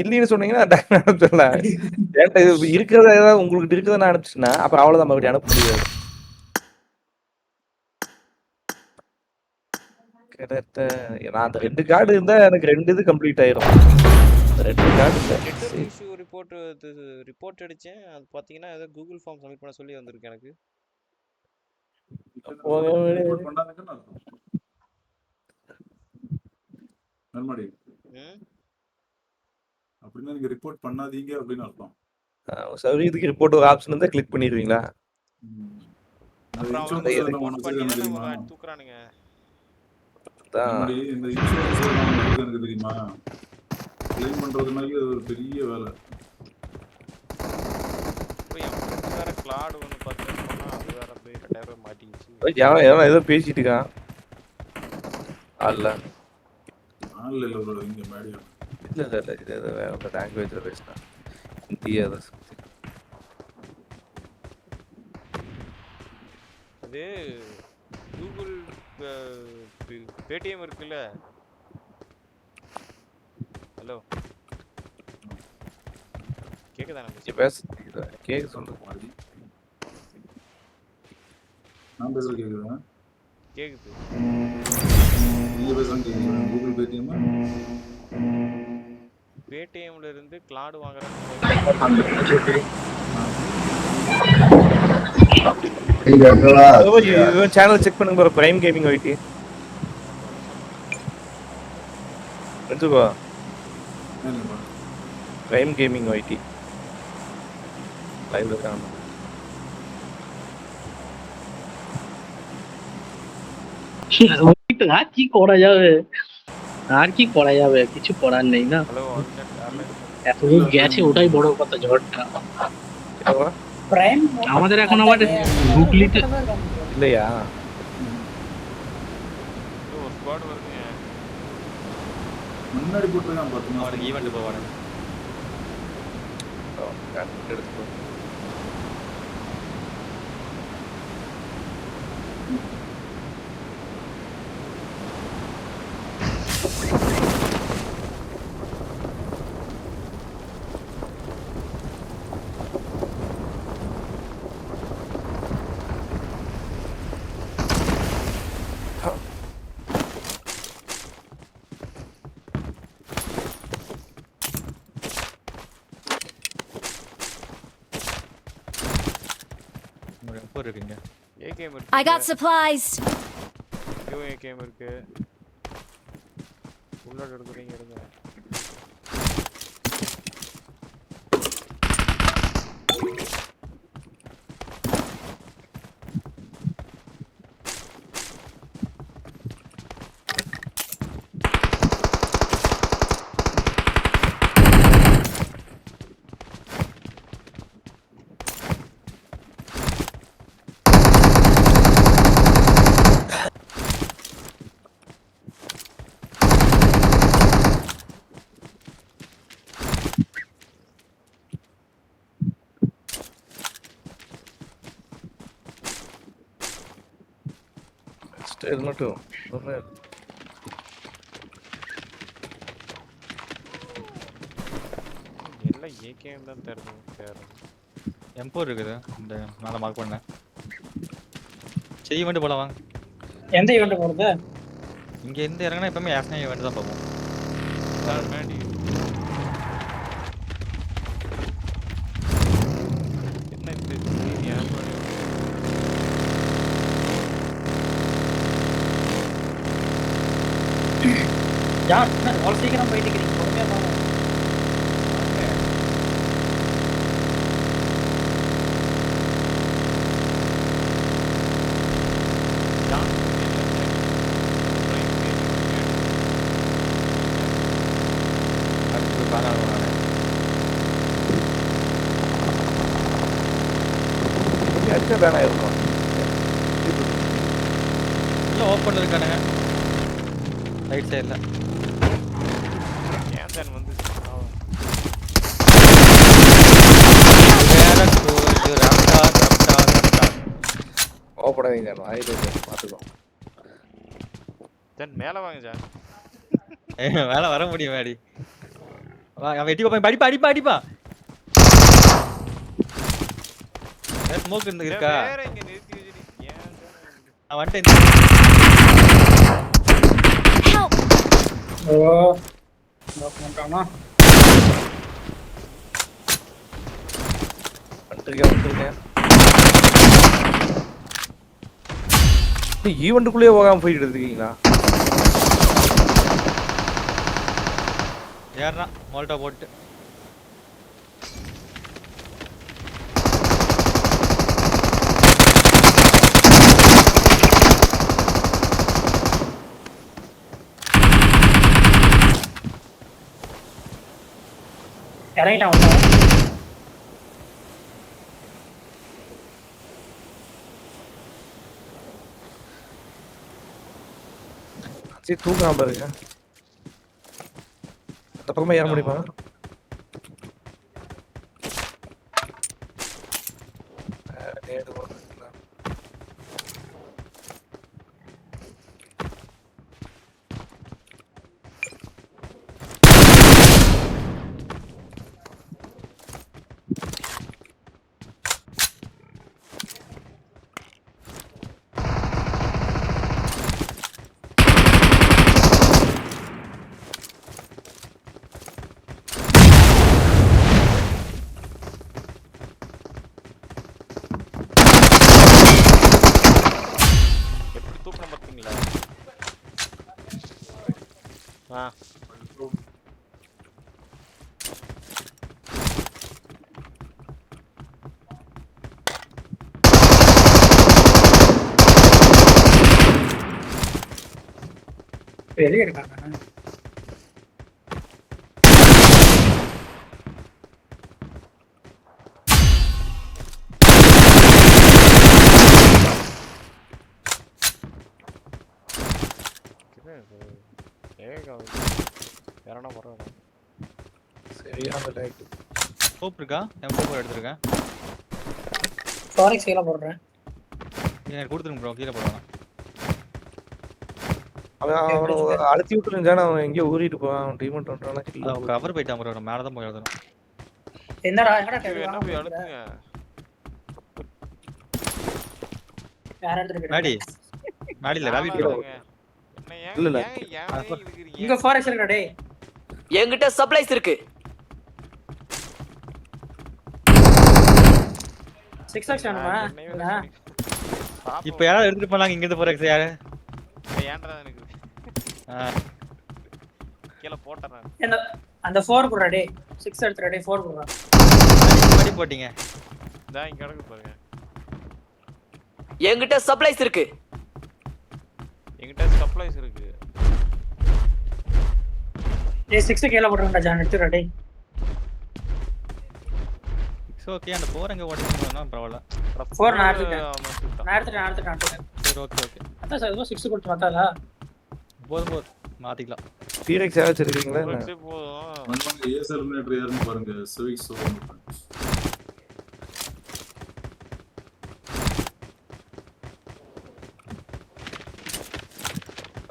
இல்லைன்னு சொன்னீங்கன்னா டக்குனு அனுப்பிச்சிடலாம். என்கிட்ட இருக்கிறத ஏதாவது உங்களுக்கு இருக்கிறத நான் அனுப்பிச்சுன்னா அப்புறம் அவ்வளவுதான், மறுபடியும் அனுப்ப முடியாது. கரெக்ட். நான் அந்த 2 கார்டு இருந்தா எனக்கு 2 இது கம்ப்ளீட் ஆயிரும். 2 கார்டு இல்ல. நெட்வொர்க் இஷ்யூ ரிப்போர்ட் அடிச்சேன். அது பாத்தீங்கன்னா ஏதோ கூகுள் ஃபார்ம் சப்மிட் பண்ண சொல்லி வந்திருக்கு எனக்கு. ரிப்போர்ட் பண்ணாதீங்கன்னு அர்த்தம். நர்மடி. அப்படின்னா நீங்க ரிப்போர்ட் பண்ணாதீங்க அப்படின்னு அர்த்தம். சர்வீஸுக்கு ரிப்போர்ட் ஒரு ஆப்ஷன் இருந்தா கிளிக் பண்ணிடுவீங்களா? அப்புறம் அவங்க ரிப்போர்ட் பண்ணினா தூக்குறானுங்க. நர்மடி, இந்த இன்சூரன்ஸ் எல்லாம் எனக்கு தெரியுமா? கிளைம் பண்றதுனால ஒரு பெரிய வேலை. வேற கிளாட் ஒன்று பர்ச்சேஸ் பண்ணா அது வேற போய் 2000 ரூபாய் மாட்டிக்கிச்சு. எவன் ஏதோ பேசிட்டு இருக்கான். அல்ல ப்ரோ, இங்க மேடியா இல்ல இது வேற ஒரு லாங்குவேஜ்ல பேசுறேன். இந்தியா அது கூகுள் பேடிஎம் இருக்குல்ல. ஹலோ கேக்குதா? நம்ம பேச கேக்கு சொல்றது மாதிரி நான் பேசுறது கேக்குதா? கேக்குது. நீங்க பேசுறது கேக்குதா? கூகுள் பேடிஎம்ல இருந்து கிளாட் வாங்குறேன். சேனல் செக் பண்ணுங்க ப்ரோ. பிரைம் கேமிங் வைட்டி வெச்சுக்கோ. பிரைம் கேமிங் வைட்டி லைவ்ல காணும். आरकी कोड़ा जावे কিছু করার নেই না। এতদূর গেছে ওটাই বড় কথা। ঝড়টা আমাদের এখন আবার হুগলিতে இல்லையா? முன்னாடி போட்டுருக்கான் 10 மாசம் ஈவென்ட் போவானே. எடுத்து I got supplies. AKM இருக்கு. புல்லட் எடுக்குறீங்க எடுங்க. இது மட்டும் எல்லாம் AKM தான் தருது. M4 இருக்குது. இந்த மேல மார்க் பண்ணேன். ஈவென்ட் போலாம் வாங்க. எந்த ஈவென்ட் போறது? இங்க இருந்து இறங்கினா எப்பவுமே யாஸ்னா ஈவென்ட் தான் போவோம். மேடி என்ன இப்படி யார் அவ்வளவு சீக்கிரம் போயிட்டு இருக்கீங்க? பொறுமையா வாங்க. அடிச்சா வேணா இருக்கும். எல்லாம் ஓப்பன்ல இருக்கானுங்க. ரைட் சைடுல கேந்தன் வந்து ஓப்படாதீங்க. ஆயிரம் பார்த்துக்கோ. தென் மேல வாங்க சார். மேல வர முடியும் மேடி. அவன் எட்டி பாப்பா அடிப்பா ஸ்மோக் இருக்கா வேற இங்க நிறுத்தி வச்சிருக்கீங்க நான் வந்துட்டேன் ஓ நோக் பண்றானா வந்துருக்கேன் ஈவெண்ட்டுக்குள்ளேயே போகாம போயிட்டு இருக்கீங்களா? ஏறா மோல்டா போட்டு இறங்கிட்டான் ஒண்ணு. சரி தூக்காம பாருங்க. அந்த பக்கமா ஏற முடியுமா? நேடு போடுறீங்களா? எப்படி தூக்கணும் பாத்தீங்களா? வெளியே இருக்காங்க வேறனா பரவாயில்ல. சரியான லைட். சோப் இருக்கா M4 எடுத்துருக்கேன் ஃபாரெக்ஸ் கீழே போடுறேன் எனக்கு கொடுத்துருங்க ப்ரோ கீழே போடுவாங்க அவன் அழுத்தி விட்டுருந்தானே அவன் எங்கேயோ ஊறிட்டு போவான். அவன் டீமெண்ட் பண்றானா? கவர் போயிட்டான் ப்ரோ மேலே தான் போய் எழுதணும் என்னடா எங்கடா என்ன போய் அழுத்துங்க. வேற இடத்துல மாடி மாடியில் ரவி ப்ரோ என்ன ஏன் இல்ல, இல்ல. ஏன் இருக்கிறீங்க? இங்க ஃபாரெக்ஸ் இருக்கா டேய் என்கிட்ட சப்ளைஸ் இருக்கு 6x வேணுமா இல்ல இப்போ யாராவது எடுத்துட்டு போனாங்க இங்கிருந்து போற யாரு ஏன்டா எனக்கு கீழே போட்டறேன். என்ன அந்த 4 குடுறா டேய் 6 எடுத்துடா டேய் 4 குடுறா மாடி போட்டீங்க இதா இங்க கிடக்கு பாருங்க. என்கிட்ட சப்ளைஸ் இருக்கு என்கிட்ட சப்ளைஸ் இருக்கு. டேய் 6 கீழே போடுறேன்டா ஜான் எடுத்துடா டேய் இட்ஸ் ஓகே அந்த போறங்க ஓடினா பரவாயில்ல 4 நான் எடுத்துட்டேன் சரி ஓகே அதான் சார் 6 கொடுத்து மாத்தாதா போதும் மாத்திக்கலாம். டீரெக்ஸ் யாராச்சும் இருக்கீங்களா என்ன? சரி போதும். வந்தவங்க ஏஸ் எலிமினேட்டர் யாருன்னு பாருங்க. சிவிக்ஸ்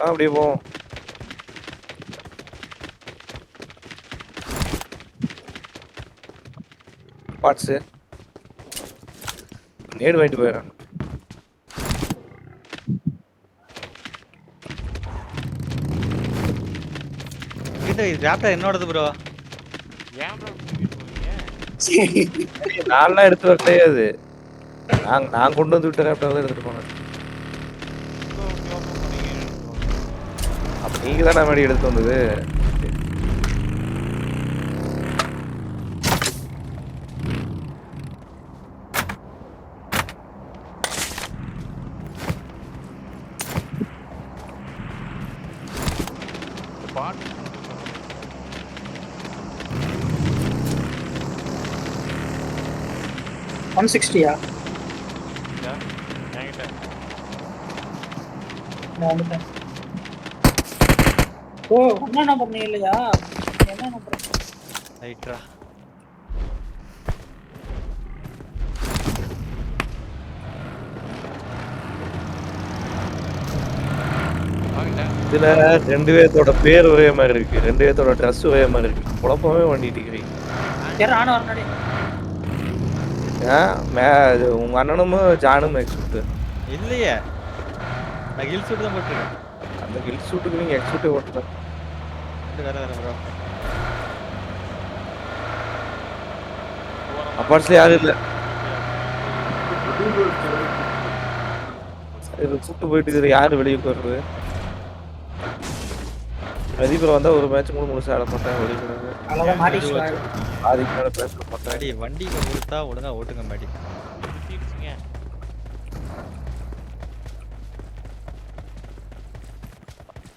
அப்படியே போவோம். பார்ட்ஸு நேடு வாங்கிட்டு போயிடறேன். இது ராப்டர் என்னோடது ப்ரோ ஏன் ப்ரோ போறீங்க? நான்லாம் எடுத்து வர கிடையாது. நான் கொண்டு வந்து விட்ட ரேப்டர் தான் எடுத்துட்டு போனேன். அப்ப நீங்க தானே மாடி எடுத்து வந்தது? பாட்டு 160யா என்கிட்ட நான் வந்துட்டேன் ஓ என்ன நம்பர் நீ இல்லையா என்ன நம்பர் ரைட்ரா வாங்கிட்டேன். இதுல 2 பேர்த்தோட பேர் ஒரே மாதிரி இருக்கு, 2 பேர்த்தோட ட்ரெஸ் ஒரே மாதிரி இருக்கு. குழப்பமே பண்ணிட்டு இருக்கிறீங்க. யாரும் ஆன வரனாடி உங்க அண்ணனும் ஜானும் எக்ஸ்பூட். இல்லையே, நான் ஹில் சூட் தான் போட்டிருக்கேன். அந்த ஹில் சூட்டுக்கு நீங்க எக்ஸ்பூட்டே ஓட்டல. வேற வேற ப்ரோ. அப்பாட்ஸ்ல யாரும் இல்ல. இது கூட்டு போயிட்டு இதுல யாரு வெளியே போறது? அதிபர் வந்தா ஒரு மேட்ச் கூட முழுசா ஆட மாட்டேன். வெளியே போறது அவ்வளவுதான் மாட்டிச்சு. அதுக்கு மேல பேச மாட்டேன். அடி வண்டி கொடுத்தா ஒழுங்கா ஓட்டுங்க மாடி. சுத்திடுச்சுங்க.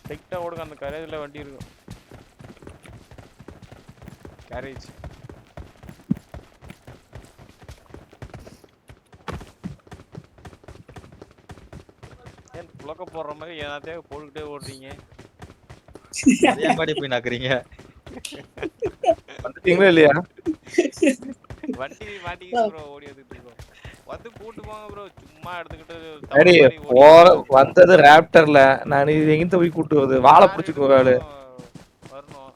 ஸ்ட்ரைட்டா ஓடுங்க, அந்த கரேஜ்ல வண்டி இருக்கும். கேரேஜ் ஏன் புழக்க போடுற மாதிரி ஏனாத்தையும் போட்டுக்கிட்டே ஓடுறீங்க? அதே மாதிரி போய் நாக்குறீங்க. வந்துட்டீங்களா இல்லையா? வண்டி மாட்டிக்கிட்டு ப்ரோ ஓடி வந்துட்டு இருக்கோம். வந்து கூட்டு போங்க ப்ரோ, சும்மா எடுத்துக்கிட்டு அடி போற வந்தது ராப்டர்ல. நான் இது எங்க போய் கூட்டு வருது? வாழை பிடிச்சிட்டு ஒரு ஆளு. வரணும்.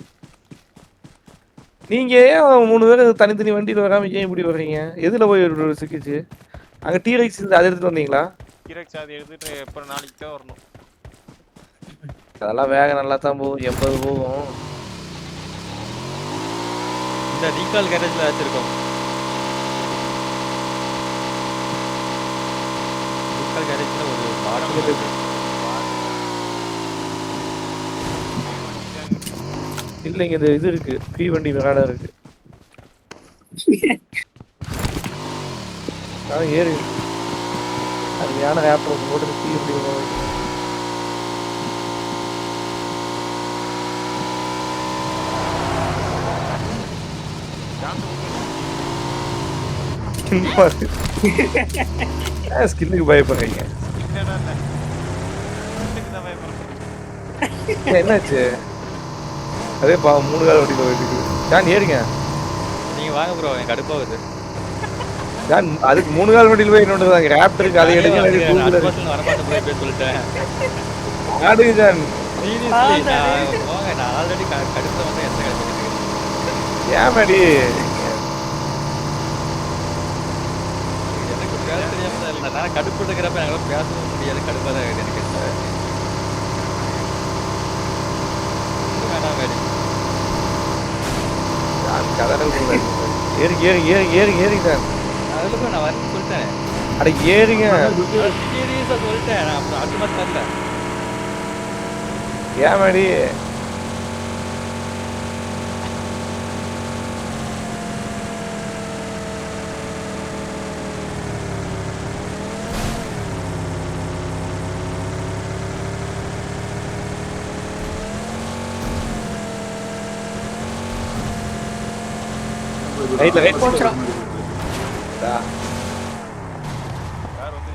நீங்க ஏன் 3 பேரும் தனித்தனி வண்டியில வராம ஏன் இப்படி வர்றீங்க? எதுல போய் சிக்கிச்சு? அங்க டீரெக்ஸ் அதை எடுத்துட்டு வந்தீங்களா? கிரக்ஸ் அதை எடுத்துட்டு எப்போ நாளைக்கு தான் வரணும். அதெல்லாம் வேக நல்லா தான் போகும், 80 போகும். இந்த ரீகால் கேரேஜ்ல வச்சிருக்கோம். ரீகால் கேரேஜ்ல ஒரு பாட்டில் இல்லைங்க, இது இருக்கு, ஃப்ரீ வண்டி விளையாட இருக்கு. ஏறி அருமையான ரேப்டர் போட்டு ஃப்ரீ வண்டி விளையாட. ஸ்கில்லுக்கு பயப்படுறீங்க. என்னாச்சு? அதே பாவம் 3 கால் வண்டியில் போயிட்டு ஜான் ஏறுங்க. நீங்க வாங்க ப்ரோ, எனக்கு கடுப்பாகுது. ஜான் அதுக்கு 3 கால் வண்டியில் போய் என்னோட ராப்டருக்கு அதை எடுங்க. வரமாட்டேன் ப்ரோ, இப்ப சொல்லிட்டேன். ஆடுங்க ஜான். போங்க, நான் ஆல்ரெடி கடுப்புல வந்து எந்த கிடைச்சிட்டு ஏன் மாடி எனக்கு பேச தெரியாம தான் இல்லை. நான் கடுப்பு இருக்கிறப்ப என்னால பேசவும் முடியாது. கடுப்பாக தான் இருக்குது எனக்கு. வேணாம் வேடி கதறல் ஏறி ஏறி ஏறி ஏறி ஏறி ஜான். அதில் போய் நான் வரேன்னு சொல்லிட்டேன். அட ஏறிங்க. சீரியஸாக சொல்லிட்டேன். நான் அப்புறம் அடுத்த மாதிரி தரல. ஏன் மாடி ரைட்ல ரைட் போச்சா? யார் வந்து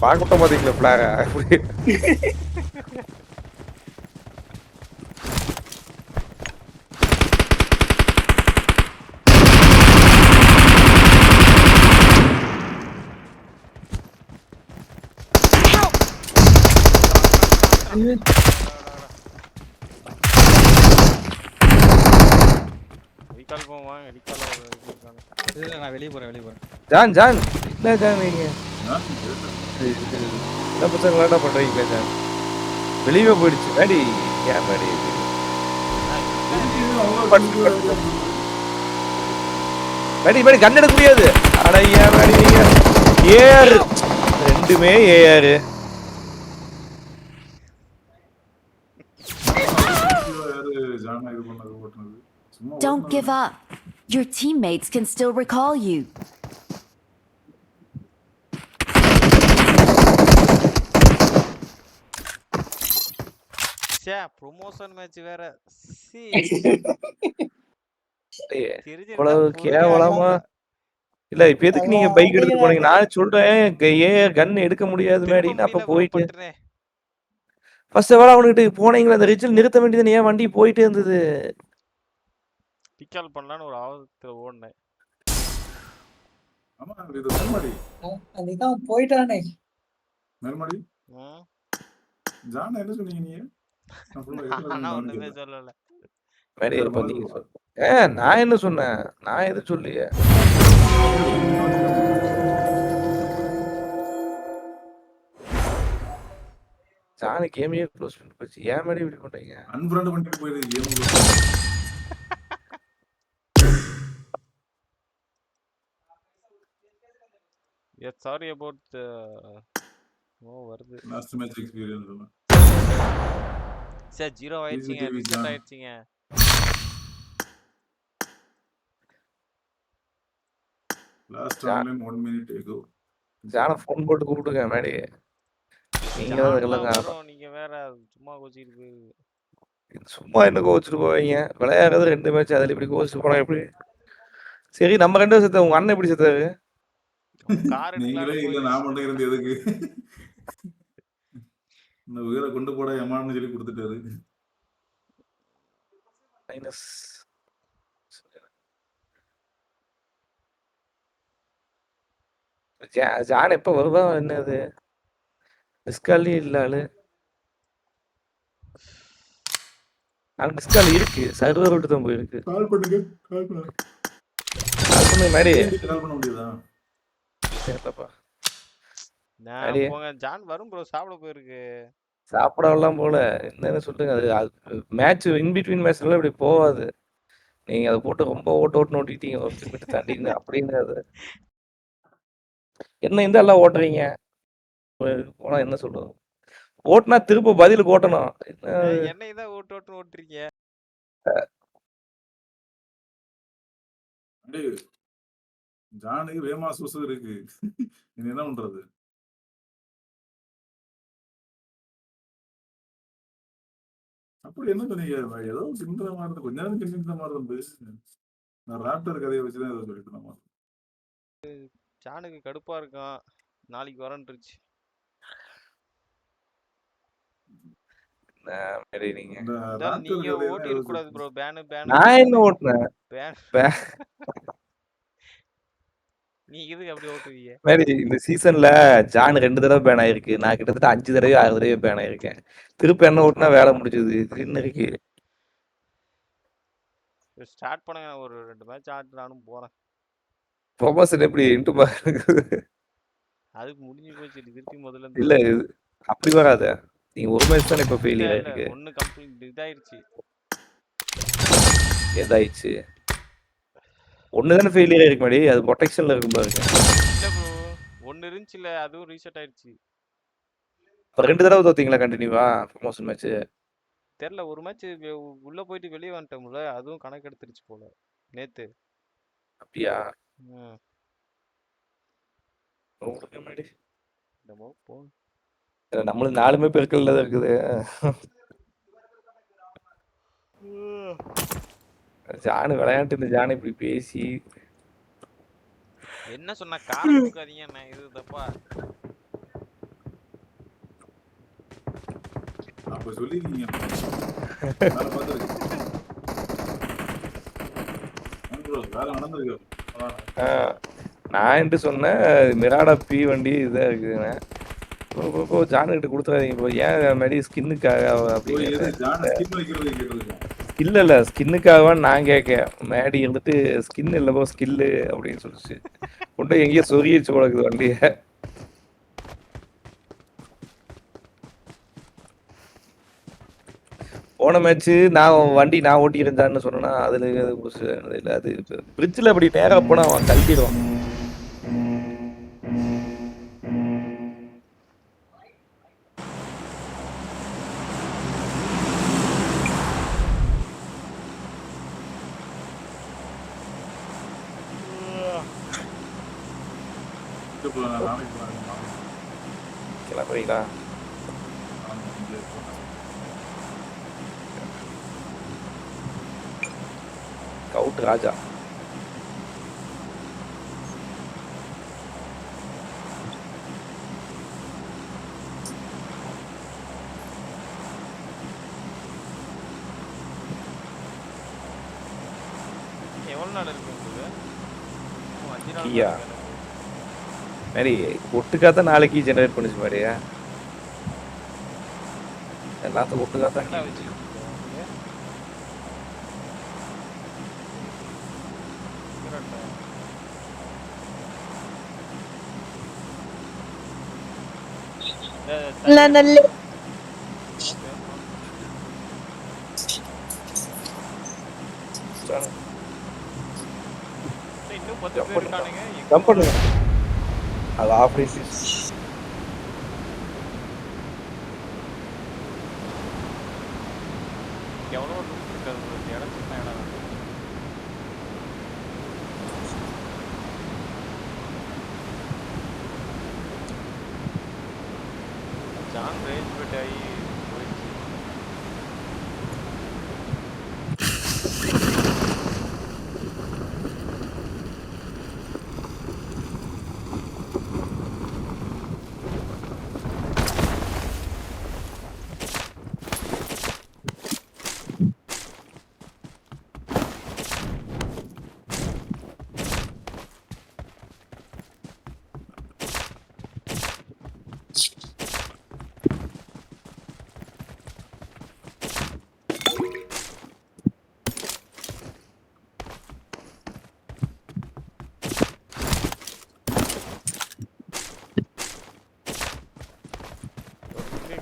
பார்க்க மாட்டீங்களா பிளார? ரீகால் போவாங்க, ரீகால் இல்லை, நான் வெளியே போகிறேன். ஜான் ஜான் என்ன ஜான் நீங்க என்ன பசங்க விளையாட பண்றீங்களா ஜான்? வெளியே போயிடுச்சு மேடி. ஏன் மேடி மேடி மேடி கண் எடுக்க முடியாது. அட ஏன் மேடி நீங்க ஏஆர் ரெண்டுமே AR. Don't give up. Your teammates can still recall you. Promotion match வேற. இவ்வளவு கேவலமா இல்ல. இப்ப எதுக்கு நீங்க பைக் எடுத்து போனீங்க? நான் சொல்றேன் ஏஆர் கன் எடுக்க முடியாது மேடி. அப்ப போயிட்டு ஃபர்ஸ்ட் எவ்வளோ அவனுக்கிட்ட போனீங்களா அந்த ரிச்சில் நிறுத்த வேண்டியது ஏன் வண்டி போயிட்டே இருந்தது. டிக்கால் பண்ணலான்னு ஒரு ஆபத்துல ஓடினேன். ஆமா இது மேல்மாடி அதுதான் போயிட்டானே. மேல்மாடி ம். ஜான் என்ன சொன்னீங்க நீங்க? நான் full ஆ எதுல ஆனா கவனிக்கல. ஒண்ணுமே சொல்லல. மேடி வேற இருப்ப மாதிரி நீங்க இருக்கும். நான் என்ன சொன்னேன்? நான் எதுவும் சொல்லியே. ஜானு கேமையே க்ளோஸ் பண்ணி போச்சு. ஏன் மேடி இப்படி பண்றீங்க? அன்ஃப்ரெண்ட் பண்ணிட்டு போயிரு கேம். சாரி அபவுட் வருது. லாஸ்ட் மேட்ச் எக்ஸ்பீரியன்ஸ் சொன்னேன். சார் 0 ஆயிடுச்சுங்க. CCTV reset John. ஆயிடுச்சுங்க. லாஸ்ட் ஜா- ஆன்லைன் 1 minute ago. ஜானை ஃபோன் போட்டு கூப்பிட்டுங்க மேடி. நீங்க தான் ஜான்லாம் அதுக்கெல்லாம் காரணம். வரும். நீங்க வேற சும்மா கோச்சிட்டு போய் சும்மா என்ன கோச்சிட்டு போவீங்க? விளையாடுறது 2 மேட்ச் அதில் இப்படி கோச்சிட்டு போனா எப்படி? சரி நம்ம 2 பேரும் செத்த உங்க அண்ணன் எப்படி செத்தாரு? கார் நீங்களே எடுக்கலான்னு இல்ல போய் நான் மட்டும் இருந்து எதுக்கு? இந்த உயிரை கொண்டு போட எமான்னு சொல்லி கொடுத்துட்டாரு. மைனஸ் ஜான் எப்ப வருவா? என்னது மிஸ்காலே இல்ல ஆளு. ஆனா மிஸ்கால் இருக்கு. சர்வர் விட்டு தான் போயிருக்கு. கால் பண்ணுங்க. கால் பண்ணுங்க. அது பண்ணு மேடி. கால் பண்ண முடியாதா? தெரியலப்பா. நான் மேடி போங்க. ஜான் வரும் ப்ரோ. சாப்பிட போயிருக்கு. சாப்பிடலாம் போல. என்னன்னு சொல்லுங்க. அது மேட்ச் இன் பிட்வீன் மேட்ச்ல இப்படி போகாது. நீங்க அதை போட்டு ரொம்ப ஓட்டு ஓட்டிட்டீங்க. ஒரு லிமிட் தாண்டின்னு அப்படின்னு அது என்ன இந்த எல்லாம் ஓட்டுறீங்க போனா என்ன சொல்றது? ஓட்டுனா திரும்ப பதிலுக்கு ஓட்டணும். என்ன என்னை தான் ஓட்டுன்னு ஓட்டுறீங்க. டேய் ஜானுக்கு வேமா சுசு இருக்கு. இது என்ன பண்றது? அப்படி என்ன சொன்னீங்க? ஏதோ சிந்திர மாதிரி இருந்து கொஞ்ச நேரம் சிந்திர மாதிரி இருந்து நான் ராப்டர் கதையை வச்சுதான் ஏதோ சொல்லிட்டு நம்ம ஜானுக்கு கடுப்பா இருக்கான். நாளைக்கு வரன்றுச்சு. மேடி நீங்க இந்த அதான் ராப்டர் நீங்க கதையை ஓட்டி ஏதோ இருக்க கூடாது ப்ரோ. பேனு நான் என்ன ஓட்டுனேன்? பேன் நீ எதுக்கு அப்படி ஓட்டுவீங்க? மேடி இந்த சீசன்ல ஜான் 2 தடவை பேன் ஆயிருக்கு. நான் கிட்டத்தட்ட 5 தடவை 6 தடவை பேன் ஆயிருக்கேன். திருப்பி என்ன ஓட்டுனா வேலை முடிஞ்சது. இது என்ன இருக்கு? ஸ்டார்ட் பண்ணுங்க. ஒரு 2 மேட்ச் ஆட்டு நானும் போறேன். ப்ரொமோஷன் எப்படி இன்ட்டு அதுக்கு முடிஞ்சு போச்சு. திருப்பி முதல்ல இல்ல இருந்து இது அப்படி வராத. நீங்க ஒரு மேட்ச் தானே இப்ப இல்ல ஃபெயிலியர் இல்ல ஆயிருக்கு. ஒண்ணு கம்ப்ளீட் இதாயிருச்சு. ஏதாயிடுச்சு? ஒண்ணு தானே ஃபெயிலியர் ஆயிருக்கு மேடி. அது ப்ரொடெக்ஷன்ல இருக்கும் பாருங்க. இல்ல ப்ரோ. ஒண்ணு இருந்துச்சுல அதுவும் ரீசெட் ஆயிடுச்சு. இப்ப 2 தடவை தோத்தீங்களா கண்டினியூவா ப்ரொமோஷன் மேட்ச்? தெரியல. ஒரு மேட்ச் உள்ள போயிட்டு வெளியே வந்துட்டோம்ல. அதுவும் கணக்கு எடுத்துருச்சு போல நேத்து. அப்படியா? ம். ஓடுங்க மேடி. என்னமோ போ. நம்மளும் 4மே பெருக்கல்ல தான் இருக்குது. ஜானு விளையாட்டு இந்த ஜானு இப்படி பேசி என்ன சொன்னா காரை கொடுக்காதீங்க. நான் இது தப்பா அப்ப சொல்லிருக்கீங்க. வேலை பார்த்துருக்கு. வேலை நடந்திருக்கு. நான் என்று சொன்னேன் மிராடா பி வண்டி இதாக இருக்குதுண்ணே. இப்போ ஜானு கிட்ட கொடுத்துறாதீங்க. இப்போ ஏன் மேடி ஸ்கின்னுக்காக அப்படின்னு ஜான் ஸ்கின் வைக்கிறது கேட்டிருக்கேன். இல்ல ஸ்கின்னுக்காகவான்னு நான் கேட்க. மேடி இருந்துட்டு ஸ்கின் இல்லப்போ ஸ்கில்லு அப்படின்னு சொல்லிச்சு. கொண்டு எங்கேயோ சொருகிச்சு போலக்குது வண்டிய. போன மேட்ச்சு நான் வண்டி நான் ஓட்டியிருந்தான்னு சொன்னா அதுல இல்லை அது பிரிட்ஜில் அப்படி நேராக போனா அவன் கழட்டிடுவான். கிளம்புறீங்களா? கவுட் ராஜா நாள் இருக்கு உங்களுக்கு? 5 நாள் கீயா? தான் இருக்கு எனக்கு. மாதிரி ஒட்டுக்காத்தான் நாளைக்கு ஜெனரேட் பண்ணுச்சு மாதிரியா எல்லாத்தையும் ஒட்டுக்காத்தான் என்னடா வச்சுக்கிட்டு இருக்க நீங்க? சிகரெட்டா? தண்ணி ஓகே. இன்னும் 10 பேர் இருக்கானுங்க. ஜம்ப் பண்ணுங்க அது ஆப்ரேஷன் எவ்வளோ ரூட் இருக்காது உங்களுக்கு? இடம் சின்ன இடம். ஜான் ரேஞ்ச் பெட் ஆகி போயிடுச்சு.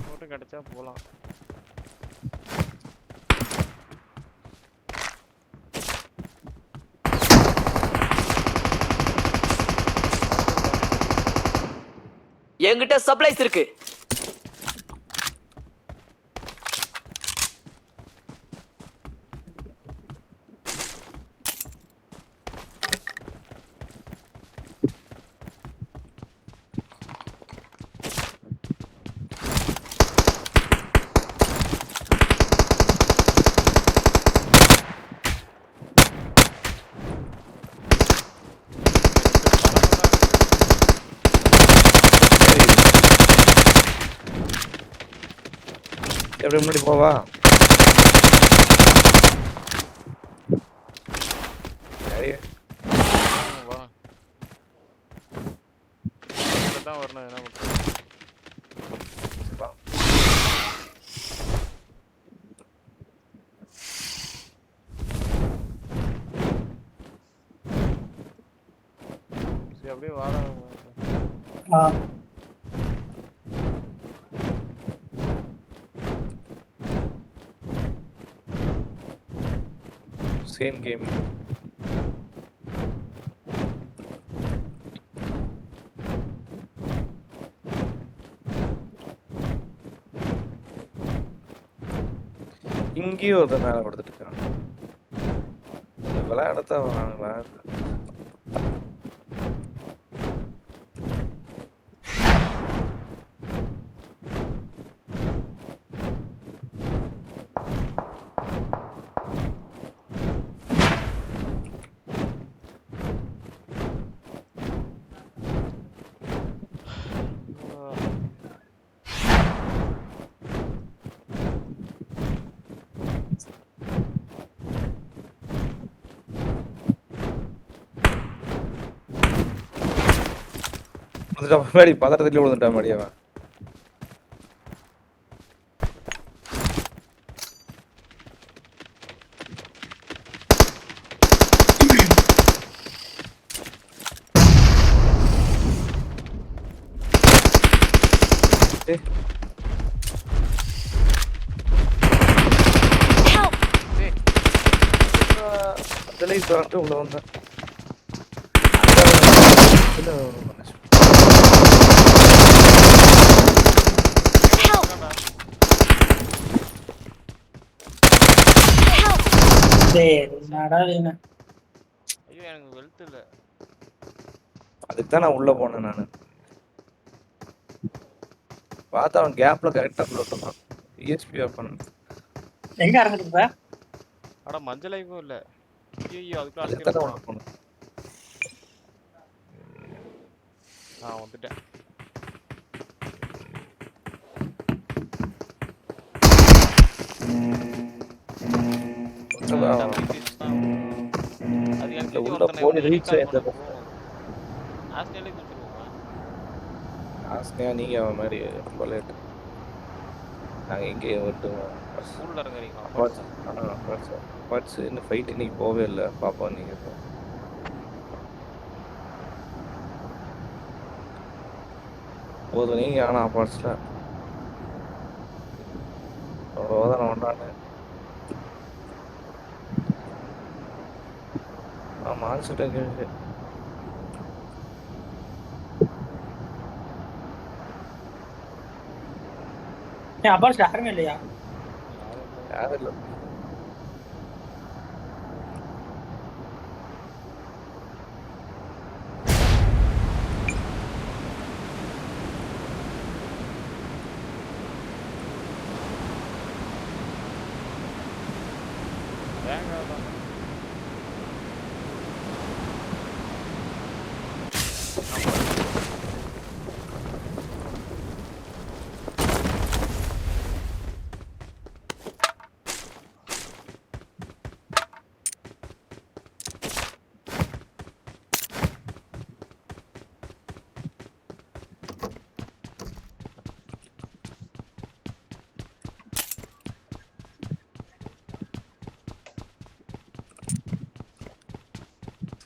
மட்டும் கிடைச்சா போலாம். என்கிட்ட சப்ளைஸ் இருக்கு. எப்படி முன்னாடி போவா சரி வரேன். தான் வரணும். என்ன பண்றது? வா. சரி அப்படியே வரேன். சேம் கேம் இங்கேயும் ஒருத்தர் மேலே கொடுத்துட்டு இருக்கான் விளையாடத்தான் வரானுங்களா முன்னாடி பதட்டத்துல விழுந்துட்டான் மாடி அவன் அதுல வந்துட்டு உள்ள வந்தேன் ஐயோ எனக்கு வெல்த் இல்ல. அதுக்கு தான் நான் உள்ள போனேன் நானு பார்த்தா அவன் கேப்ல கரெக்டா போட்டுருக்கான் ESP ஆஃப் பண்ண எங்க இறங்குது? அட மஞ்சள் லைஃபும் இல்ல. ஐயோ அதுக்குள்ள அதுக்கு தான் அடிச்சிட்டு உள்ள போனேன் வந்துட்டேன். சொல்லலாம். அது எனக்கு இல்ல தெரிஞ்சு உள்ள ஒருத்தனை போய் ரீச் ரீகால் ஆயிருந்த பண்ண போவோம். ஆஸ்திரேலியா குடுத்துருவோமா? ஆசையா நீங்க அவன் மாதிரி ரொம்ப லேட். நாங்க இங்கே வந்துட்டோம். ஸ்கூல்ல இறங்குறீங்களா? அப்பாட்ஸ் அப்பாட்ஸ் இன்னும் ஃபைட் இன்னைக்கு போவே இல்லை. பாப்போம் நீங்க இப்போ. போதும் நீங்க ஆனா அப்பாட்ஸ்ல அவ்வளோதான் ஒன்றானு. மான்சிட்ட கேள்வி அப்பாஸ் யாருமே இல்லையா? யாரும் இல்லை. வேங்காதான்.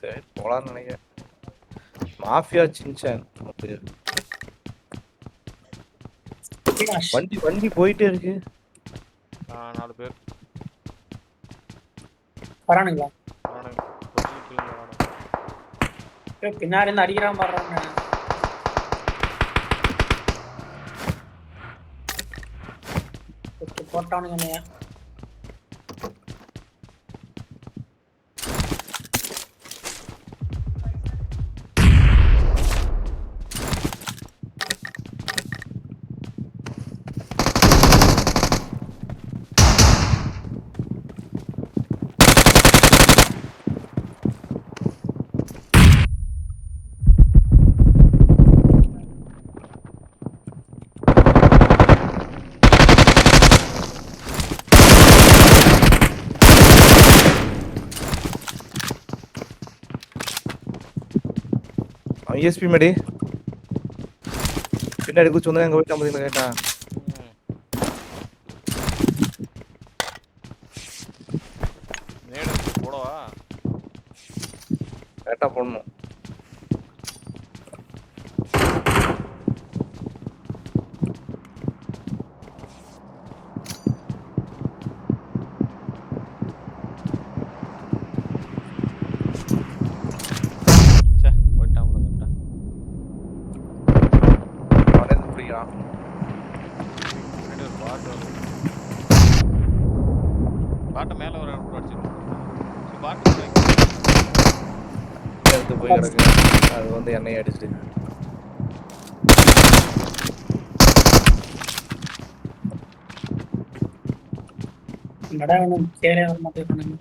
சரி போலான்னு நினைக்கிறேன். மாஃபியா சின்சான் பேர். வண்டி வண்டி போயிட்டே இருக்கு. 4 பேர் வரானுங்களா? வரானுங்க. கொஞ்சம் கீழே வரானுங்க. பின்னாடி இருந்து அடிக்கிறான் பாடுறாங்க. போட்டானுங்க. ESP மேடி பின்னாடி குச்சி வந்து அங்கே போயிட்டு ஐம்பது கேட்டான். நேடு போடவா? கரெக்டாக போடணும். பாட்ட மேல ஒரு அடிச்சிருக்கோம். எடுத்து போய் கிடக்கு. அது வந்து எண்ணெய் அடிச்சுட்டு கேரே வர மாட்டேன்.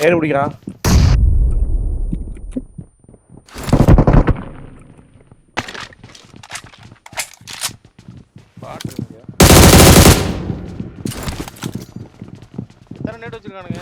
ஏறு பிடிக்கிறான். பாட்டு எத்தனை நேட் வச்சிருக்கானுங்க?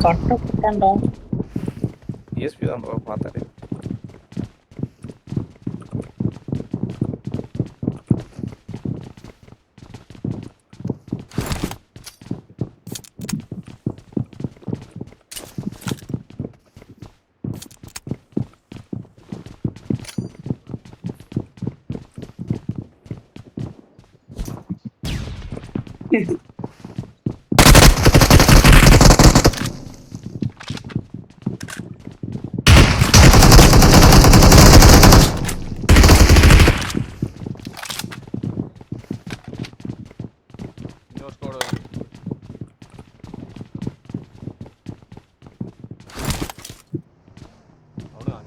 கட்டப்பட்டான்டா. ESP தான் பார்த்தாரு.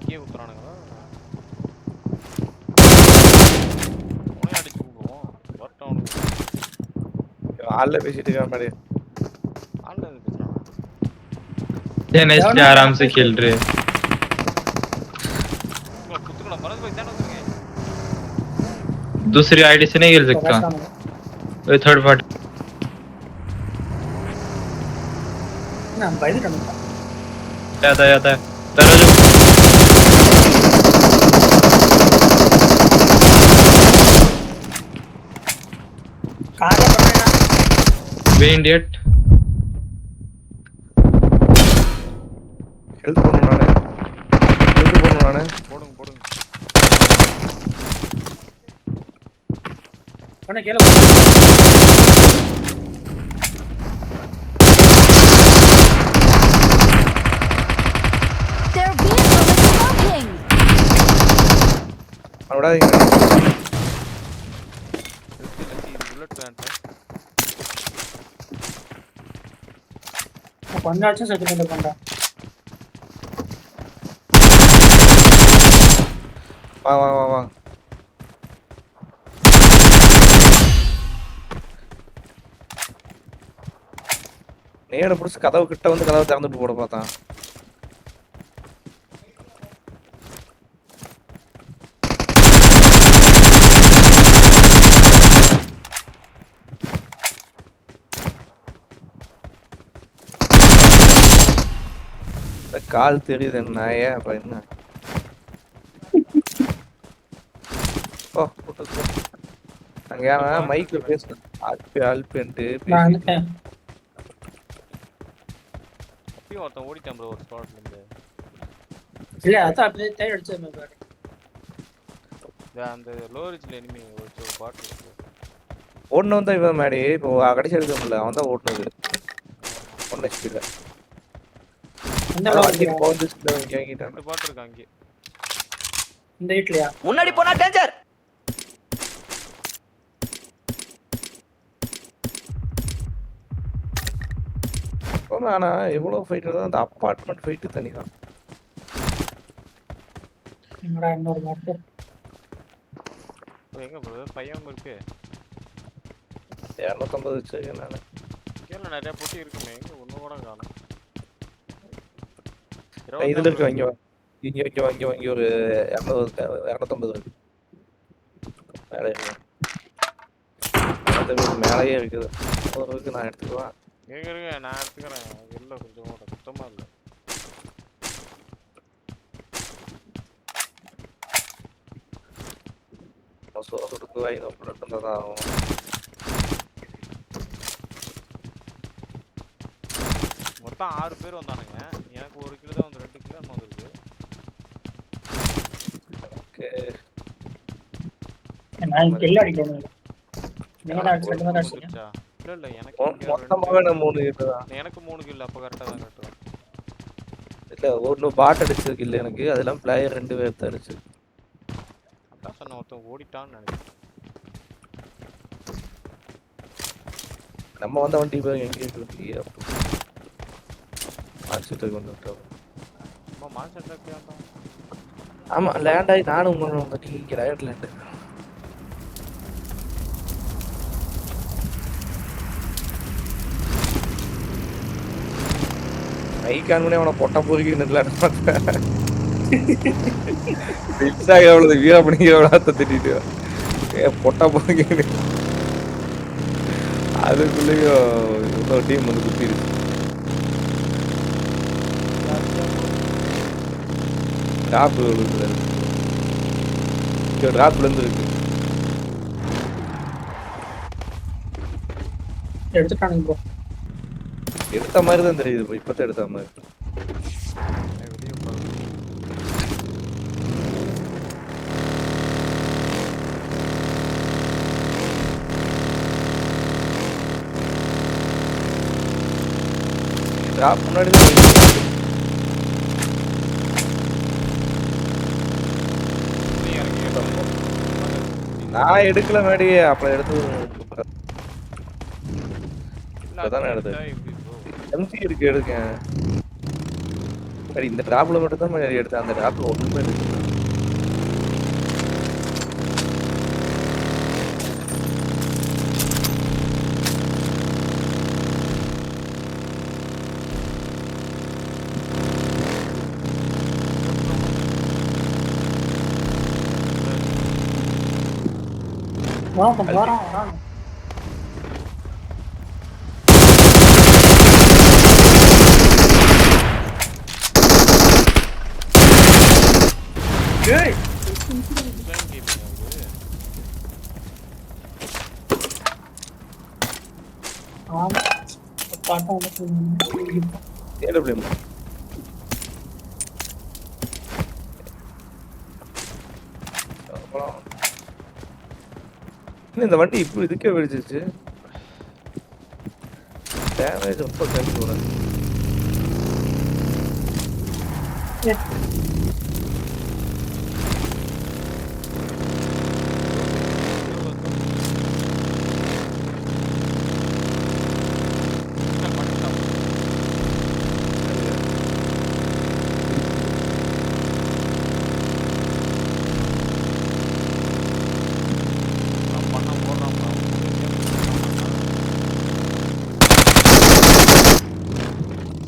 இங்கேயே குத்துறானுங்களா? அவனே அடிச்சு விடுவோம். வரட்டும் அவனுக்கு. ஆள்ல பேசிட்டு இருக்கான் மாதிரி. ஆள்ல எது பேசுறான்? नेक्स्ट आराम से खेल रहे குத்துக்கலாம். பரத் பாய் தானே வந்துருங்க. दूसरी आईडी से नहीं खेल सकता थर्ड पार्टी நான் பயந்துட்டேன். आता है दरवाजा கார்ல பண்ணேனா वे इंडियट ஹெல்த் பண்ணணும் நானு. போடுங்க போடுங்க. பண்ண கேளு. Their vehicle is smoking. விடாதீங்க. Bullet plant. பண்ணாச்சும் செகண்ட் பண்ணா. வா. நேட புடிச்சு கதவு கிட்ட வந்து கதவை திறந்துட்டு போட பார்த்தான். கால் தெரியுது என்ன அப்ப என்ன அங்க மைக்ல பேசுறேன் அல்பன்ட்டு நான் வந்துட்டேன். அப்பயும் ஒருத்தன் ஓடிட்டான் ப்ரோ ஒரு ஸ்பாட்ல இருந்து. இல்ல அதான் அப்படியே தேடி அடிச்சது பாரு. அந்த லோரிஜ்ல எனிமி ஒரு பாட் இருக்கு. ஓடுனவன் தான் இவன் மேடி. இப்போ கடைசி எடுக்க முடியல. அவன் தான் ஓட்டுனது 1 HP ல. இந்த வண்டி லோரி போந்து வாங்கிட்டான். ரெண்டு பாட் இருக்கு அங்கே. இந்த வீட்லயா? முன்னாடி போனா டேஞ்சர். ஆனா எவ்வளவு ஃபைட் இருந்தா அந்த அபார்ட்மெண்ட் ஃபைட் தனிதான். என்னடா இன்னொரு மார்க். எங்க ப்ரோ பையன் இருக்கு. 250 வச்சிருக்கேன் நானு. கீழ நிறைய பொட்டி இருக்குமே. எங்க ஒண்ணு கூட காணோம். இதுல இருக்கு இங்க ஒரு 250 இருக்கு. மேலே இருக்கு. அது மேலேயே இருக்குது. ஒரு இருக்கு நான் எடுத்துக்குவேன். இருங்க நான் எடுத்துக்கிறேன். இல்ல கொஞ்சம் கூட சுத்தமா இல்ல. சுடுக்கு வாங்கி தான் ஆகும். மொத்தம் 6 பேர் வந்தானுங்க. எனக்கு 1 கிலோ தான் வந்து 2 கிலோ வந்துருக்கு. ஓகே. நான் கில் அடிக்கணும். நேரா அடிச்சு தான் அடிச்சேன். இல்ல எனக்கு மொத்தமாவே நான் 3 கிலோ தான். எனக்கு 3 கிலோ அப்ப கரெக்ட்டா தான் கட்டுறேன். இல்ல ஒன்னு பாட் அடிச்சிருக்கு இல்ல எனக்கு. அதெல்லாம் பிளேயர் 2 பேர் தான் அடிச்சு. அதான் சொன்ன ஒருத்தன் ஓடிட்டான்னு நினைக்கிறேன். நம்ம வந்த வண்டி போய் எங்க இருக்கு? மார்க்கெட் கொண்டு வந்துட்டோம். அம்மா மார்க்கெட்ல போயாண்டா. ஆமா லேண்ட் ஆகி நானும் வந்துட்டு இங்க ரைட் லேண்ட். மைக்கான் அவனை பொட்ட பொறுக்கி நின்றுலான்னு பார்த்தேன். எவ்வளவு வீரா பண்ணிக்கிற விளாத்த திட்டிட்டு பொட்டா பொறுக்கி அதுக்குள்ளேயும் இன்னொரு டீம் வந்து குத்திடுச்சு. டிராப்ல இருந்து இருக்கு. எடுத்துட்டானுங்க ப்ரோ. எடுத்த மாதிரி தான் தெரியுது ப்ரோ. இப்பதான் எடுத்த மாதிரி. டிராப் முன்னாடி தான் நான் எடுக்கல மேடி. அப்புறம் எடுத்து இப்பதான் எடுத்தேன். எம்சி இருக்கு எடுக்கேன். இந்த டிராப்ல மட்டும் தான் எடுத்தேன். அந்த டிராப்ல ஒண்ணுமே இல்லை. வரான். ஏய் ஆமா பாட்டா ஏடபிள்யூஎம் இந்த வண்டி இப்போ இதுக்கே வெடிச்சிருச்சு. டேமேஜ் ரொம்ப கம்மி போனது.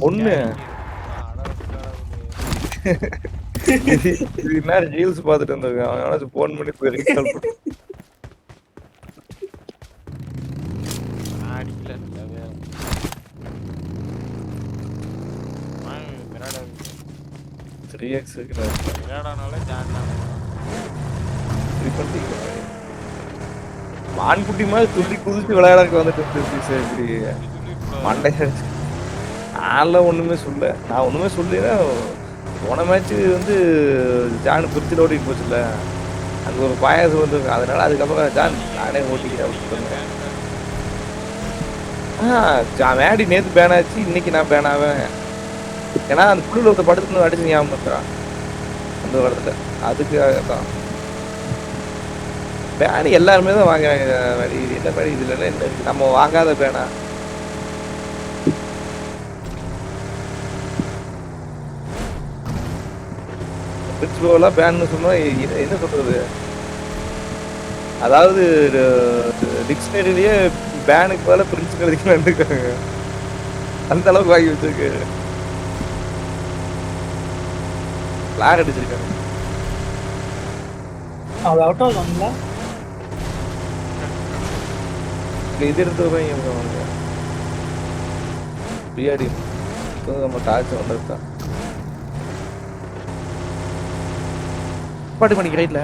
ஒண்ணு இது என்ன ரீல்ஸ் பார்த்துட்டு இருந்திருக்கேன். அவனால போன் பண்ணி போய் ரீகால் பண்ணி அடிக்கல 3x இருக்கிறாரு. விளையாடானாலே ஜான் மான்குட்டி மாதிரி துள்ளி குதிச்சு விளையாடக்கு வந்துட்டு இப்படி மண்டை நான்லாம் ஒண்ணுமே சொல்ல. நான் ஒண்ணுமே சொல்லலைன்னா போன மேட்ச் வந்து ஜான் பிரிச்சில் ஓட்டிட்டு போச்சுல்ல, அங்கே ஒரு பாயாசம் வந்துருக்கு. அதனால அதுக்கப்புறம் ஜான் நானே ஓட்டிக்கிறேன் அப்படின்னு சொன்னேன். மேடி நேற்று பேன் ஆச்சு, இன்னைக்கு நான் பேன் ஆவேன். ஏன்னா அந்த புள்ளில் ஒருத்த படுத்துன்னு அடிச்சு ஞாபகம் இருக்கிறான் அந்த இடத்துல. அதுக்காக தான் பேனு எல்லாருமே தான் வாங்குறாங்க. மேடி இது என்ன மேடி, இதுல என்ன இருக்கு நம்ம வாங்காத பேனா? பிரிட்ஜ்லாம் பேன்னு சொன்னா என்ன சொல்றது, அதாவது டிக்ஷனரியிலேயே பேனுக்கு மேல பிரின்ஸ் எழுதிக்கலான்னு அந்த அளவுக்கு வாங்கி வச்சிருக்கு. பிளாக் அடிச்சிருக்காங்க. அது அவுட் ஆஃப் வாங்கல. இது எடுத்து வாங்க பிஆடி நம்ம டார்ச் வந்துருக்கோம். பாட்டு பண்ணிக்க ரைட்ல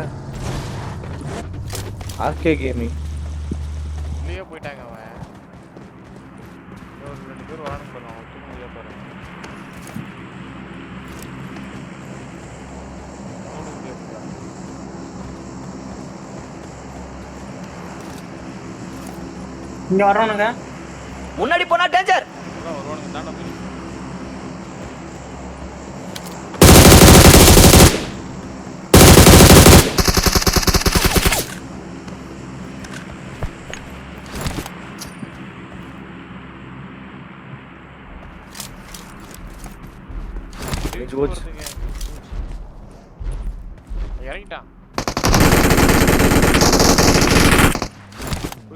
ஆர்கே கேமிங் உள்ளே போயிட்டாங்க. அவன் ஒரு 2 பேர் வாங்க போறான். தூங்கியா போறான். இங்க வர்றானுங்க. முன்னாடி போனா டேஞ்சர். வருவானுங்க தானே போய் இறங்கிட்டான்.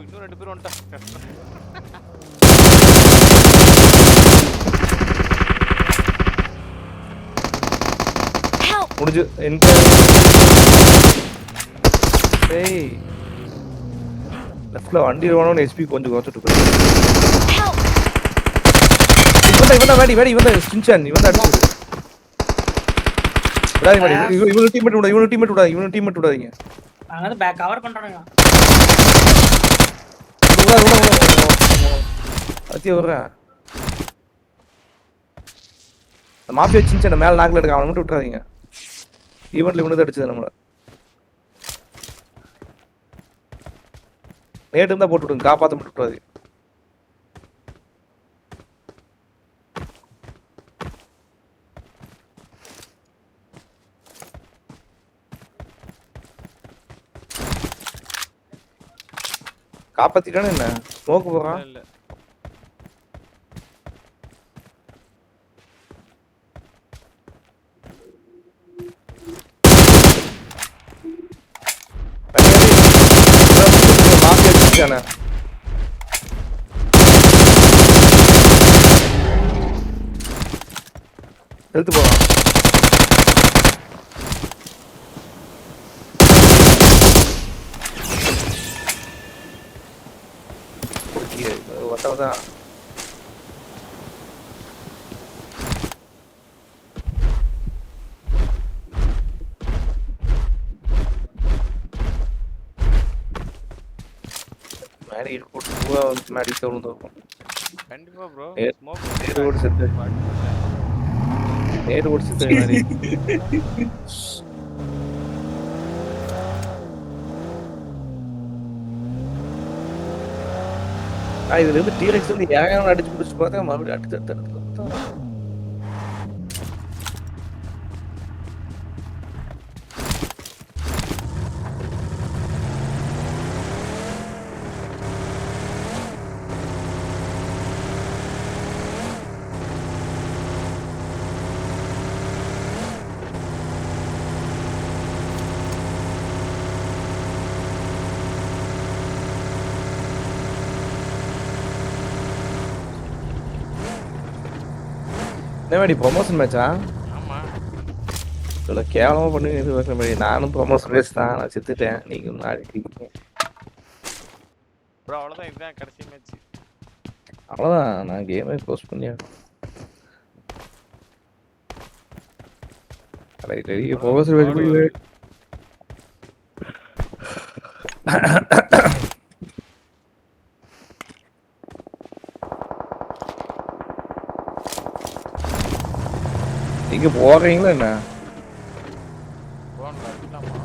இன்னும் 2 பேர் வந்துட்டான். முடிஞ்சு லெஃப்ட்ல வண்டி வேணும்னு எஸ்பி கொஞ்சம் குறைச்சிட்டு இவன் வேடி வேடி இவன் சின்சான் இவன் அடிச்சு இவனு டீம்மேட் விடாதீங்க, இவனு டீம்மேட் விடாதீங்க, இவனு டீம்மேட் விடாதீங்க. அங்க வந்து பேக் கவர் பண்றானுங்க. அத்திய வர்றேன். மாஃபியா சின்சான் மேல நாக்கில் எடுக்க அவனை மட்டும் விட்டுறாதீங்க. ஈவெண்ட்ல இவனு தான் அடிச்சது நம்மள. நேட்டு தான் போட்டு விடுங்க, காப்பாற்ற மட்டும் விட்டுறாதீங்க. காப்பாத்திட்டானே என்ன ஸ்மோக் போறான். இல்ல அடிச்சானே எடுத்து போலாம். ஒருத்தவன் தான் மேடி போட்டு பூரா வந்து மேடி விழுந்துருக்கும். கண்டிப்பா ப்ரோ. ஏ- ஸ்மோக் நேரு ஓடி செத்து நேரு ஓடி செத்து மாதிரி. இதுல இருந்து டீரெக்ஸ் வந்து ஏகம் அடிச்சு பிடிச்சு பார்த்தா மறுபடியும் அடிச்சு எடுத்து என்ன மாதிரி ப்ரொமோஷன் மேட்சா? ஆமா. இவ்வளோ கேவலமா பண்ணி இது வைக்கிற மாதிரி. நானும் ப்ரொமோஷன் மேட்ச் தான், நான் செத்துட்டேன். நீங்க நாளைக்கு ப்ரோ அவ்வளவுதான், இதுதான் கடைசி மேட்ச். அவ்வளோதான், நான் கேமே க்ளோஸ் பண்ணியா. ப்ரொமோஷன் மேட்ச் பண்ணி நீங்க போறீங்களா என்ன? போன்ல அடிக்கலாமா?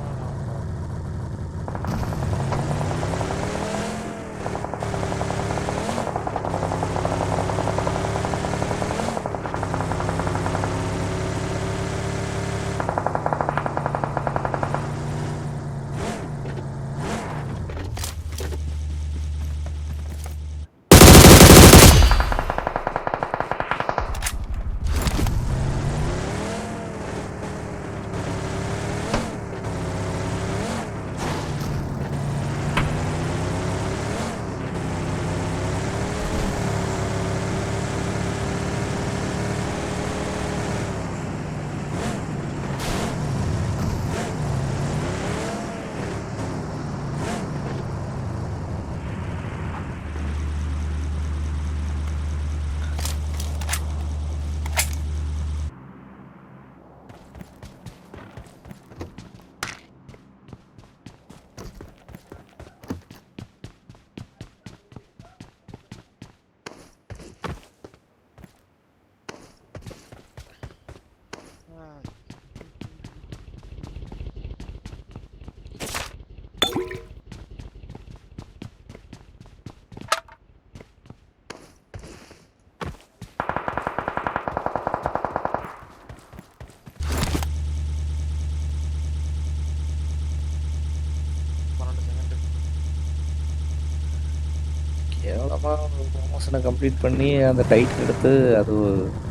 கேவலமா ப்ரொமோஷனை கம்ப்ளீட் பண்ணி அந்த டைட்டில் எடுத்து அது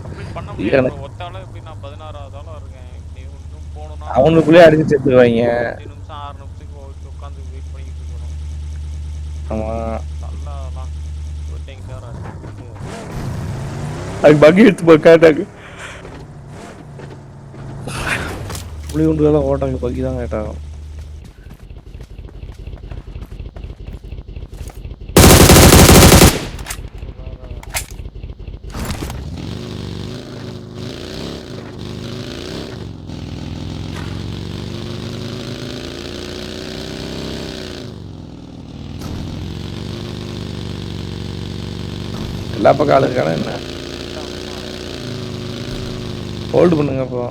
கம்ப்ளீட் பண்ண முடியாது bro. ஒத்தால எப்படி நான் 16வது ஆளா இருக்கேன். நீ இன்னும் போணும்னா அவனுக்குள்ளேயே அடிச்சு சேர்த்துருவாங்க. 5 நிமிஷம் 6 நிமிஷத்துக்கு உட்காந்து வெயிட் பண்ணிட்டு இருக்கணும். ஆமா, நல்லாலாம் வெயிட்டிங் சார். அதுக்கு பக்கி எடுத்து கேட்டாங்க. புளி உண்டுலாம் ஓட்டாங்க, பக்கி தான் கேட்டாங்க. எல்லா பக்கம் ஆளு இருக்கானா என்ன? ஹோல்டு பண்ணுங்க அப்போ.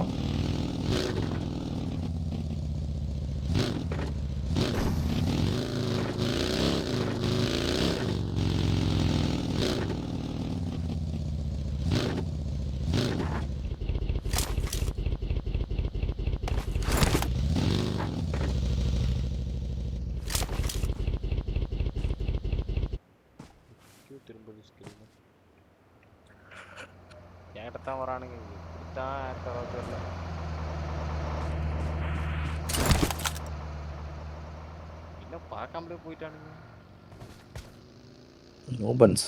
திரும்ப ஸ்கில் என்கிட்ட தான் வரானுங்க. இப்படித்தான் தெரியல. இன்னும் பார்க்காமலே போயிட்டானுங்க. நோபன்ஸ்.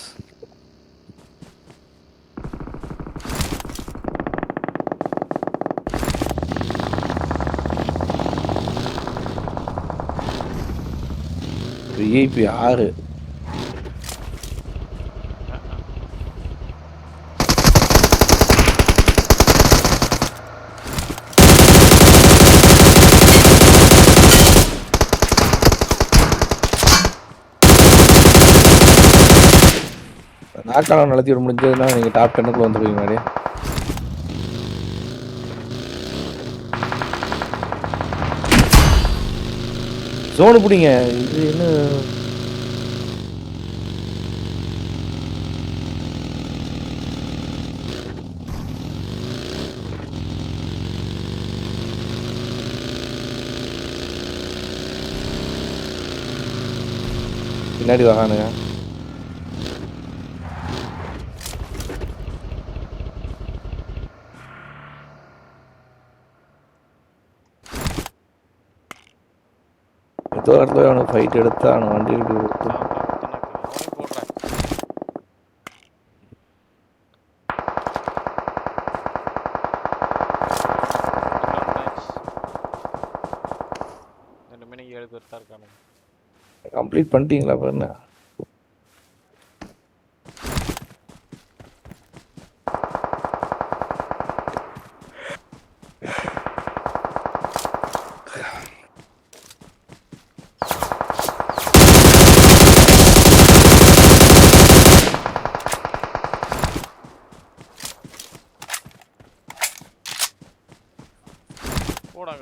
விஐபி 6. நாக்காளம் நடத்தி விட முடிஞ்சதுன்னா நீங்க டாப் 10க்குள்ள வந்துருவீங்க மாதிரி. ஜோனு பிடிங்க. இது என்ன பின்னாடி வரானுங்க. ஏதோ இடத்துல அவனுக்கு ஃபைட் எடுத்தா அவனை வண்டி விட்டு கொடுத்து கம்ப்ளீட் பண்ணிட்டீங்களா? அப்ப என்ன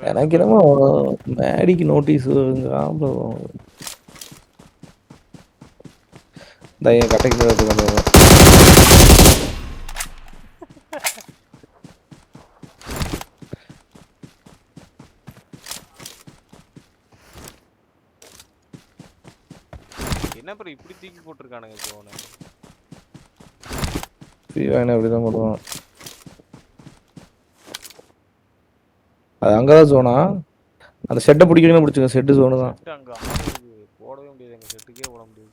எனக்கு என்னமோ மேடிக்கு நோட்டீஸ் வருங்கிறான். என் கட்டைக்கு வந்து என்ன ப்ரோ இப்படி தூக்கி போட்டுருக்கானுங்க ஜோனை? அப்படிதான் போடுவான். அது அங்கதான் ஜோனா. அந்த ஷெட்டை பிடிக்கணும் பிடிச்சுங்க. ஷெட்டு ஜோனு தான். அங்க போடவே முடியாது, எங்க செட்டுக்கே போட முடியாது.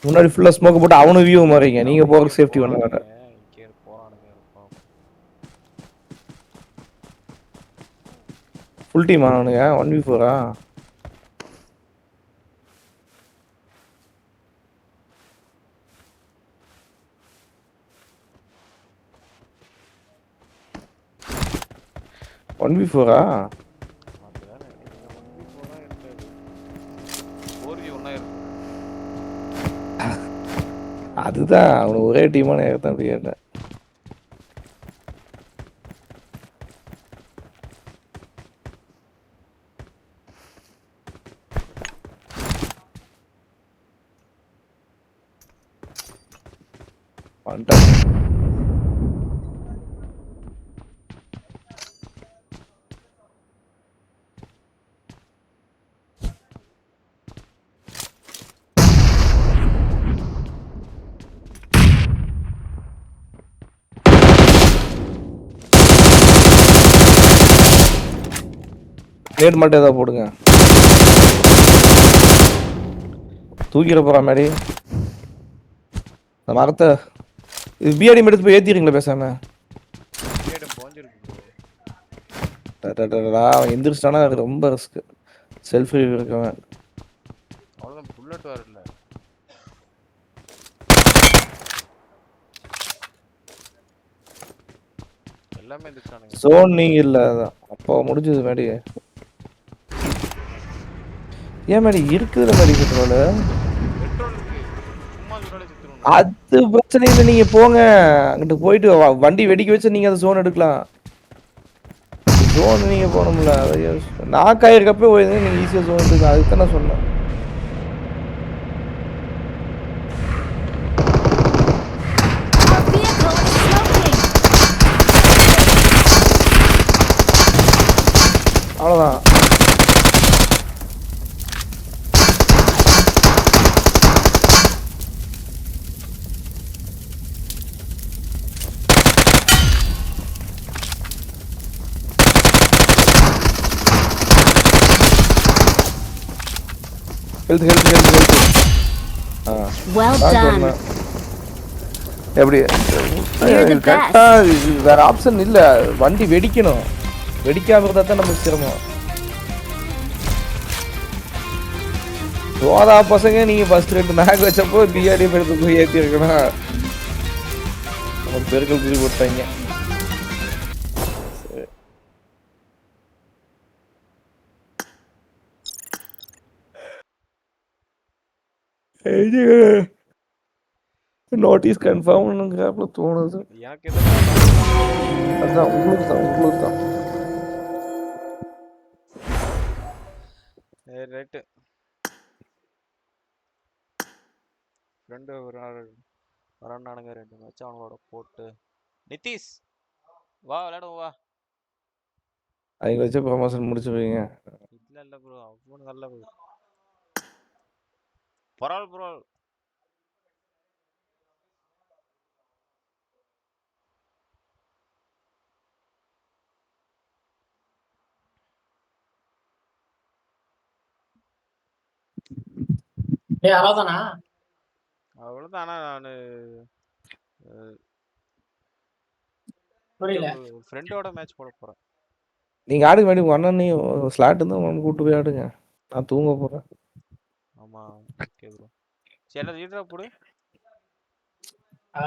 முன்னாடி ஃபுல்லா ஸ்மோக் போட்டு அவனு வியூ மாறீங்க. நீங்க போறதுக்கு சேஃப்டி பண்ண வேண்டாம். ஃபுல் டீம் ஆனவனுங்க 1v4. அதுதான் அவனு ஒரே டீமான ஏற்ற முடியல. நேட் மட்டும் ஏதாவது போடுங்க. தூக்கிட போற மாதிரி இந்த மரத்தை இது பிஆடி எடுத்து போய் ஏத்திடுங்களா பேசாம? அவன் எந்திரிச்சிட்டானா அது ரொம்ப ரிஸ்க். செல்ஃப் ரிவ்யூ இருக்கவன் அவ்வளவுதான். புல்லட் வரல. எல்லாமே எந்திரிச்சானுங்க. சோன் நீங்க இல்ல அப்போ முடிஞ்சது மாதிரி. ஏன் மாதிரி இருக்குதுல மாதிரி பெட்ரோல் அது பிரச்சனை இல்லை. நீங்க போங்க அங்கிட்டு போயிட்டு வண்டி வெடிக்க வச்சு நீங்க அந்த சோன் எடுக்கலாம். சோன் நீங்க போகணும்ல. அதை நாக்காயிருக்கப்பே போயிருந்தீங்க நீங்க ஈஸியா சோன் எடுக்கலாம். அதுக்கு தான் நான் சொன்னேன். அவ்வளோதான். Health health health health Well நான் done. சொன்னேன் எப்படி You're the கரெக்டா வேற ஆப்ஷன் இல்ல, வண்டி வெடிக்கணும், வெடிக்காம இருந்தா தான் நமக்கு சிரமம். சோதா பசங்க நீங்க ஃபர்ஸ்ட் 2 மேக் வச்சப்போ பிஆர்டிஎஃப் எடுத்து போய் ஏத்தி இருக்கணும். நமக்கு பெருக்கல் புரி போட்டாங்க. நோட்டீஸ் கன்ஃபார்ம்னுங்கிறப்ப தோணுது. எனக்கு எதுவும் அதான் உங்களுக்கு தான். ரைட்டு. ஃப்ரெண்டு வரானானுங்க 2 மேட்ச் அவங்களோட போட்டு. நிதிஷ் வா விளையாடுவோம் வா. அவங்க வச்ச ப்ரமோஷன் முடிச்சுருவீங்க. இல்ல ப்ரோ அவ்வளோ நல்ல ப்ரோ. பரவாயில்ல. டேய் அவ்வளவுதானா? அவ்வளோதான். ஆனா நான் புரியல. ஃப்ரெண்டோட மேட்ச் போட போறேன். நீங்க ஆடுங்க வேண்டி உங்க அண்ணனையும் ஸ்லாட் இருந்தா உங்க கூட்டு போய் ஆடுங்க. நான் தூங்க போறேன். ஆமா ஓகே ப்ரோ. சரி லீடரா போடு. ஆ